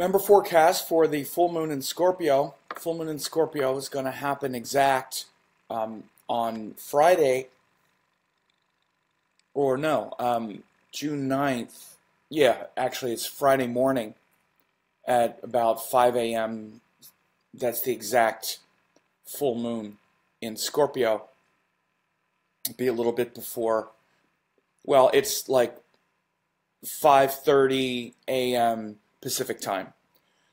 Number forecast for the full moon in Scorpio. Full moon in Scorpio is going to happen exact on Friday, or no, June 9th. Yeah, actually it's Friday morning at about 5 a.m. That's the exact full moon in Scorpio. It'll be a little bit before, well, it's like 5:30 a.m. Pacific time.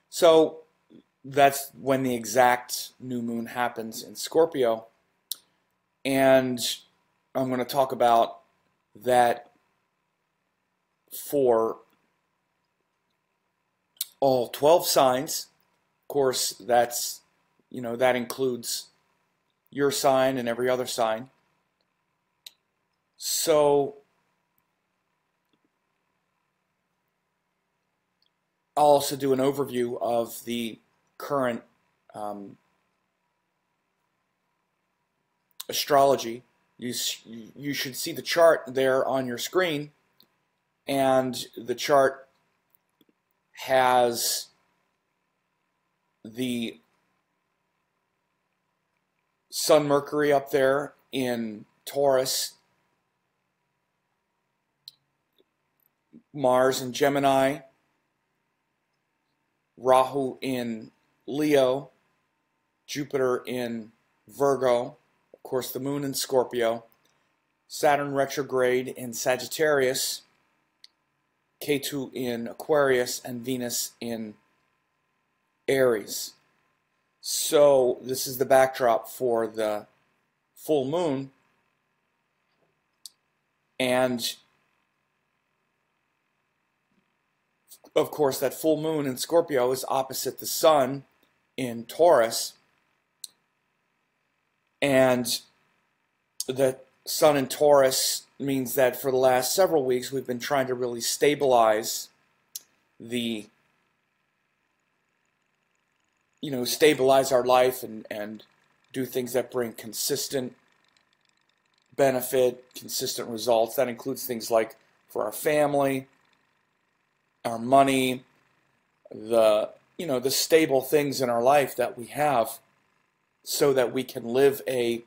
So that's when the exact new moon happens in Scorpio. And I'm going to talk about that for all 12 signs. Of course, that's, that includes your sign and every other sign. So I'll also do an overview of the current astrology. You should see the chart there on your screen, and the chart has the Sun Mercury up there in Taurus, Mars in Gemini, Rahu in Leo, Jupiter in Virgo, of course the moon in Scorpio, Saturn retrograde in Sagittarius, Ketu in Aquarius, and Venus in Aries. So this is the backdrop for the full moon, and of course that full moon in Scorpio is opposite the sun in Taurus, and the sun in Taurus means that for the last several weeks we've been trying to really stabilize stabilize our life and do things that bring consistent benefit, consistent results. That includes things like for our family, our money, the stable things in our life that we have, so that we can live a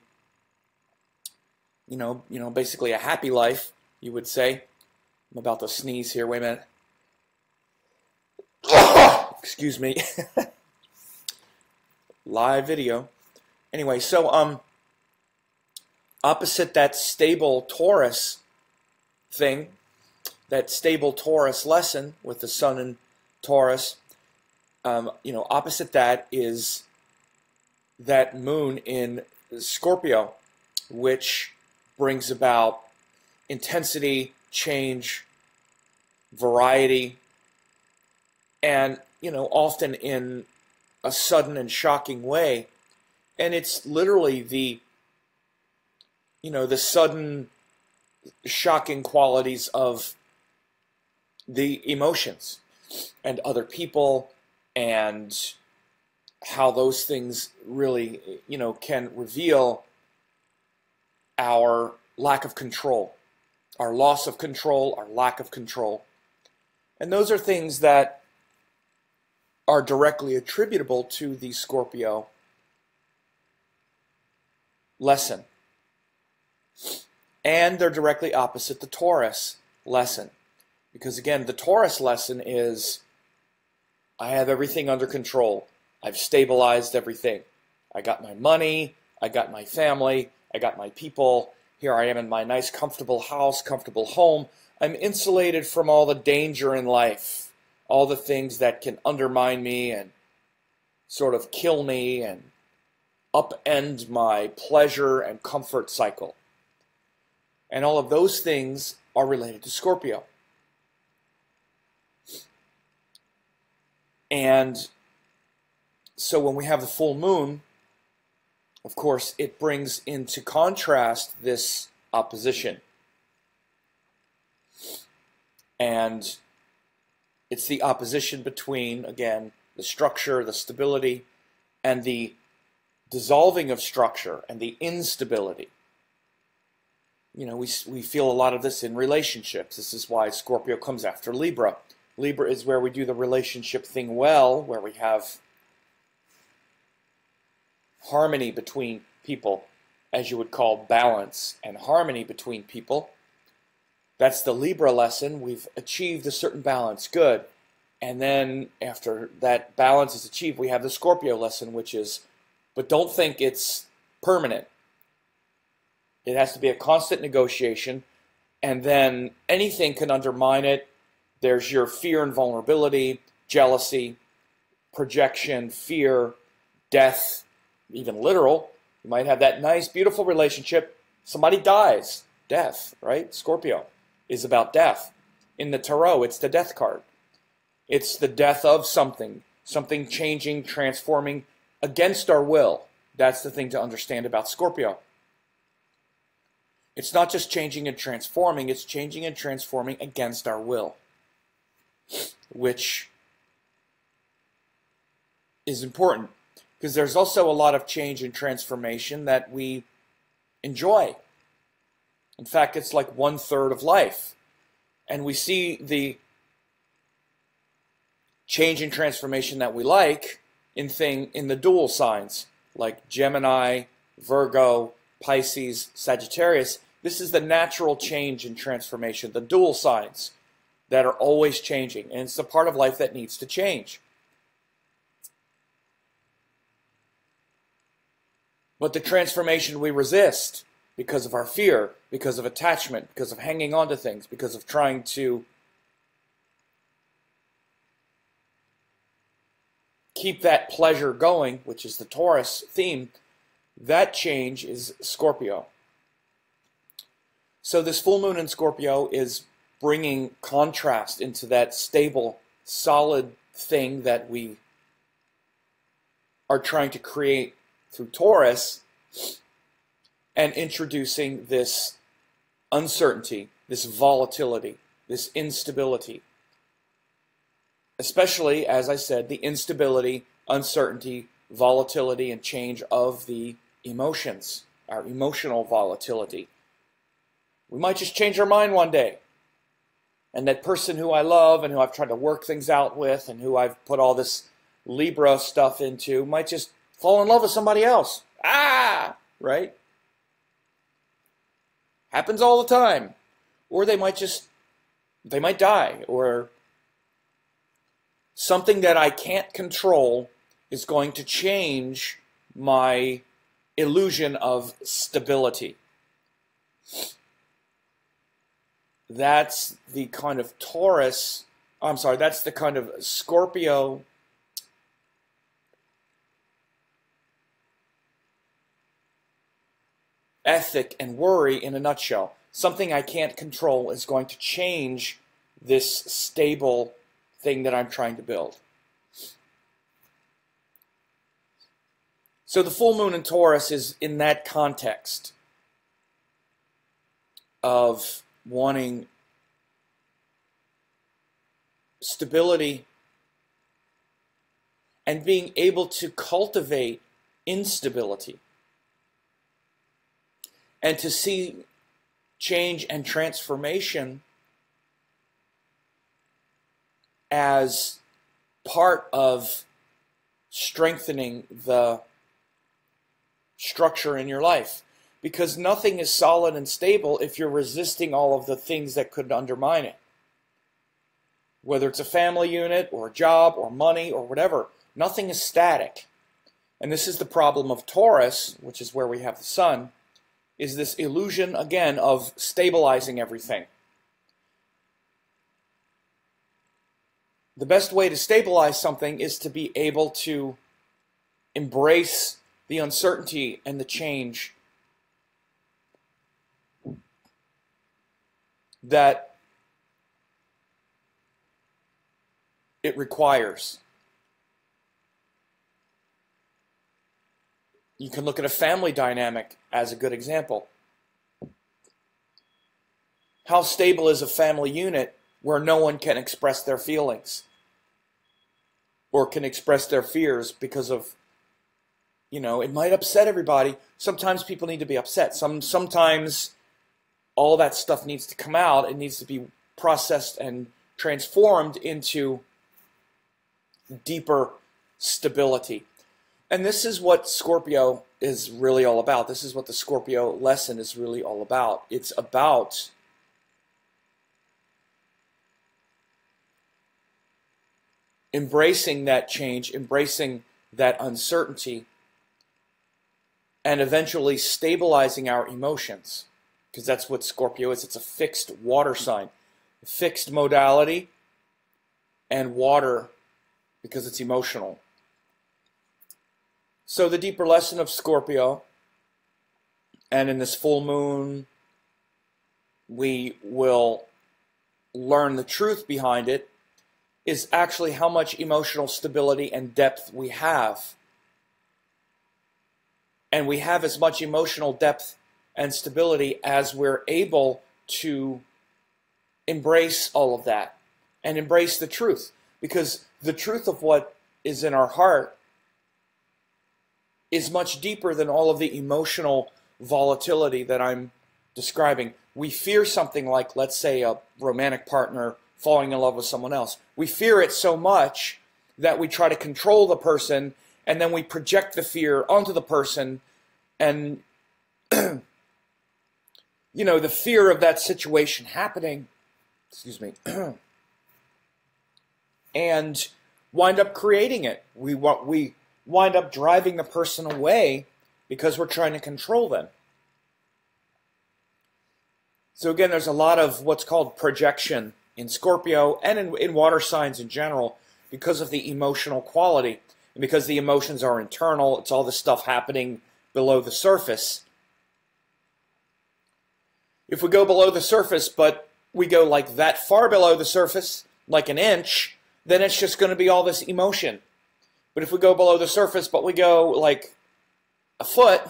basically a happy life, you would say. I'm about to sneeze here. Wait a minute. Excuse me. Live video. Anyway, so opposite that stable Taurus thing, that stable Taurus lesson with the sun in Taurus, opposite that is that moon in Scorpio, which brings about intensity, change, variety, and often in a sudden and shocking way. And it's literally the sudden shocking qualities of the emotions and other people, and how those things really can reveal our lack of control, our loss of control, our lack of control. And those are things that are directly attributable to the Scorpio lesson. And they're directly opposite the Taurus lesson. Because again, the Taurus lesson is, I have everything under control. I've stabilized everything. I got my money, I got my family, I got my people. Here I am in my nice comfortable house, comfortable home. I'm insulated from all the danger in life, all the things that can undermine me and sort of kill me and upend my pleasure and comfort cycle. And all of those things are related to Scorpio. And so when we have the full moon, of course, it brings into contrast this opposition. And it's the opposition between, again, the structure, the stability, and the dissolving of structure and the instability. We feel a lot of this in relationships. This is why Scorpio comes after Libra. Libra is where we do the relationship thing well, where we have harmony between people, as you would call balance and harmony between people. That's the Libra lesson. We've achieved a certain balance. Good. And then after that balance is achieved, we have the Scorpio lesson, which is, but don't think it's permanent. It has to be a constant negotiation, and then anything can undermine it. There's your fear and vulnerability, jealousy, projection, fear, death, even literal. You might have that nice, beautiful relationship. Somebody dies. Death, right? Scorpio is about death. In the tarot, it's the death card. It's the death of something, something changing, transforming against our will. That's the thing to understand about Scorpio. It's not just changing and transforming, it's changing and transforming against our will, which is important because there's also a lot of change and transformation that we enjoy. In fact, it's like 1/3 of life. And we see the change and transformation that we like in the dual signs, like Gemini, Virgo, Pisces, Sagittarius. This is the natural change and transformation, the dual signs that are always changing. And it's the part of life that needs to change. But the transformation we resist because of our fear, because of attachment, because of hanging on to things, because of trying to keep that pleasure going, which is the Taurus theme, that change is Scorpio. So this full moon in Scorpio is bringing contrast into that stable, solid thing that we are trying to create through Taurus, and introducing this uncertainty, this volatility, this instability. Especially, as I said, the instability, uncertainty, volatility, and change of the emotions, our emotional volatility. We might just change our mind one day. And that person who I love and who I've tried to work things out with and who I've put all this Libra stuff into might just fall in love with somebody else. Right? Happens all the time. Or they might die. Or something that I can't control is going to change my illusion of stability. That's the kind of that's the kind of Scorpio ethic and worry in a nutshell. Something I can't control is going to change this stable thing that I'm trying to build. So the full moon in Taurus is in that context of wanting stability and being able to cultivate instability and to see change and transformation as part of strengthening the structure in your life. Because nothing is solid and stable if you're resisting all of the things that could undermine it. Whether it's a family unit or a job or money or whatever, nothing is static. And this is the problem of Taurus, which is where we have the sun, is this illusion, again, of stabilizing everything. The best way to stabilize something is to be able to embrace the uncertainty and the change that it requires. You can look at a family dynamic as a good example. How stable is a family unit where no one can express their feelings or can express their fears because of, it might upset everybody. Sometimes people need to be upset. Sometimes all that stuff needs to come out. It needs to be processed and transformed into deeper stability. And this is what Scorpio is really all about. This is what the Scorpio lesson is really all about. It's about embracing that change, embracing that uncertainty, and eventually stabilizing our emotions. Because that's what Scorpio is. It's a fixed water sign. Fixed modality and water because it's emotional. So the deeper lesson of Scorpio, and in this full moon, we will learn the truth behind it, is actually how much emotional stability and depth we have. And we have as much emotional depth and stability as we're able to embrace all of that and embrace the truth. Because the truth of what is in our heart is much deeper than all of the emotional volatility that I'm describing. We fear something like, let's say, a romantic partner falling in love with someone else. We fear it so much that we try to control the person, and then we project the fear onto the person, and you know, the fear of that situation happening, excuse me, and wind up creating it. We wind up driving the person away because we're trying to control them. So again, there's a lot of what's called projection in Scorpio and in water signs in general because of the emotional quality. And because the emotions are internal, it's all this stuff happening below the surface. If we go below the surface, but we go like that far below the surface, like an inch, then it's just going to be all this emotion. But if we go below the surface, but we go like a foot,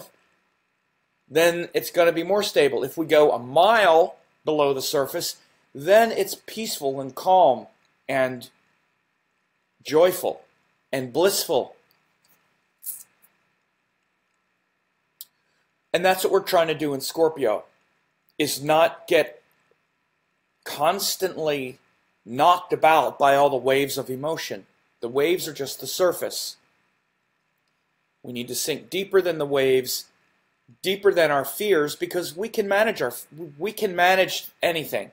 then it's going to be more stable. If we go a mile below the surface, then it's peaceful and calm and joyful and blissful. And that's what we're trying to do in Scorpio, is not get constantly knocked about by all the waves of emotion. The waves are just the surface. We need to sink deeper than the waves, deeper than our fears, because we can manage anything.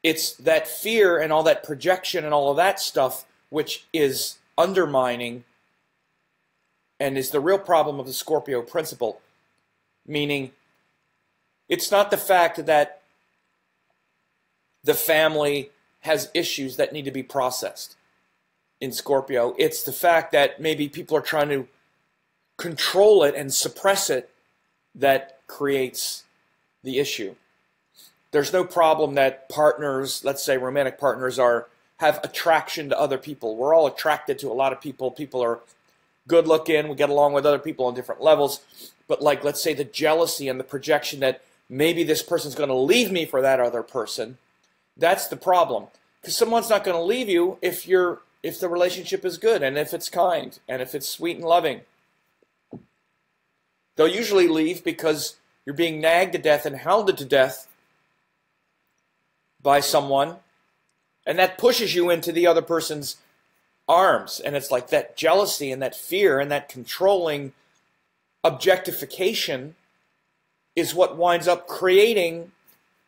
It's that fear and all that projection and all of that stuff which is undermining and is the real problem of the Scorpio principle. Meaning, it's not the fact that the family has issues that need to be processed in Scorpio. It's the fact that maybe people are trying to control it and suppress it that creates the issue. There's no problem that partners, let's say romantic partners, have attraction to other people. We're all attracted to a lot of people. People are good looking. We get along with other people on different levels. But like, let's say the jealousy and the projection that maybe this person's going to leave me for that other person, that's the problem. Because someone's not going to leave you if the relationship is good and if it's kind and if it's sweet and loving. They'll usually leave because you're being nagged to death and hounded to death by someone, and that pushes you into the other person's arms. And it's like that jealousy and that fear and that controlling objectification is what winds up creating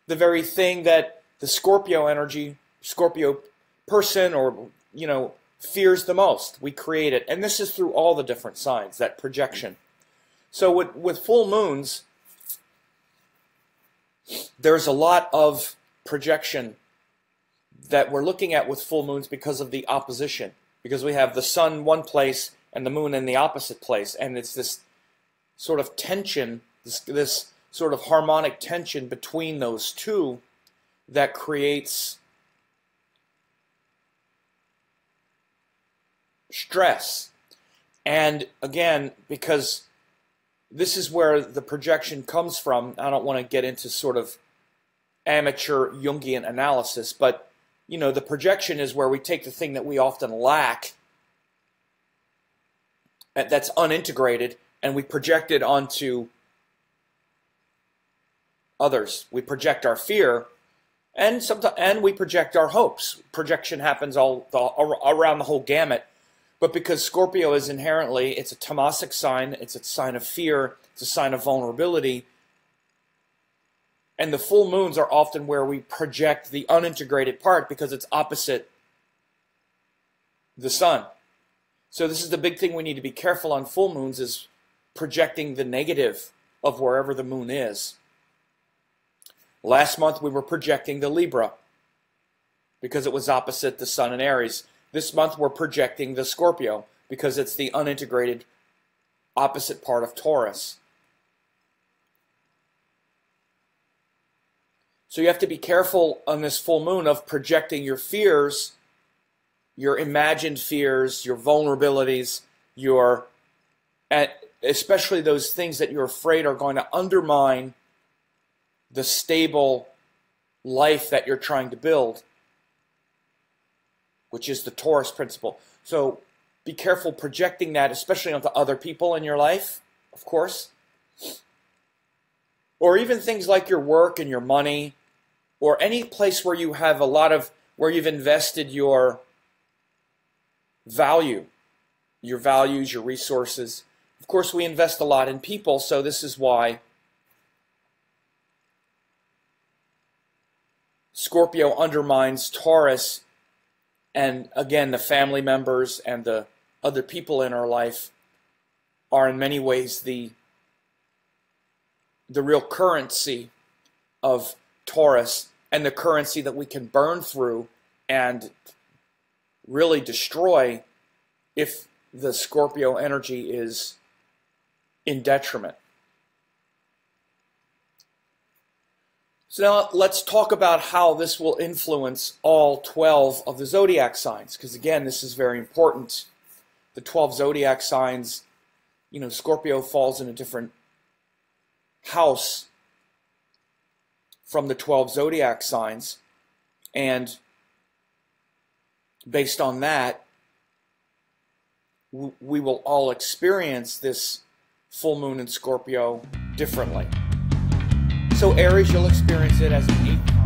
the very thing that the Scorpio energy, Scorpio person, or, you know, fears the most. We create it. And this is through all the different signs, that projection. So with full moons, there's a lot of projection that we're looking at with full moons because of the opposition. Because we have the sun one place and the moon in the opposite place. And it's this sort of tension, this sort of harmonic tension between those two that creates stress. And again, because this is where the projection comes from, I don't want to get into sort of amateur Jungian analysis, but you know, the projection is where we take the thing that we often lack, that's unintegrated, and we project it onto others. We project our fear And sometimes, and we project our hopes. Projection happens around the whole gamut. But because Scorpio is inherently, it's a tamasic sign, it's a sign of fear, it's a sign of vulnerability. And the full moons are often where we project the unintegrated part because it's opposite the sun. So this is the big thing we need to be careful on full moons, is projecting the negative of wherever the moon is. Last month we were projecting the Libra because it was opposite the sun in Aries. This month we're projecting the Scorpio because it's the unintegrated opposite part of Taurus. So you have to be careful on this full moon of projecting your fears, your imagined fears, your vulnerabilities, especially those things that you're afraid are going to undermine the stable life that you're trying to build, which is the Taurus principle. So be careful projecting that, especially onto other people in your life, of course. Or even things like your work and your money, or any place where you have where you've invested your value, your values, your resources. Of course, we invest a lot in people, so this is why Scorpio undermines Taurus, and again, the family members and the other people in our life are in many ways the real currency of Taurus, and the currency that we can burn through and really destroy if the Scorpio energy is in detriment. So now let's talk about how this will influence all 12 of the zodiac signs, because again, this is very important. The 12 zodiac signs, Scorpio falls in a different house from the 12 zodiac signs, and based on that, we will all experience this full moon in Scorpio differently. So Aries, you'll experience it as an 8th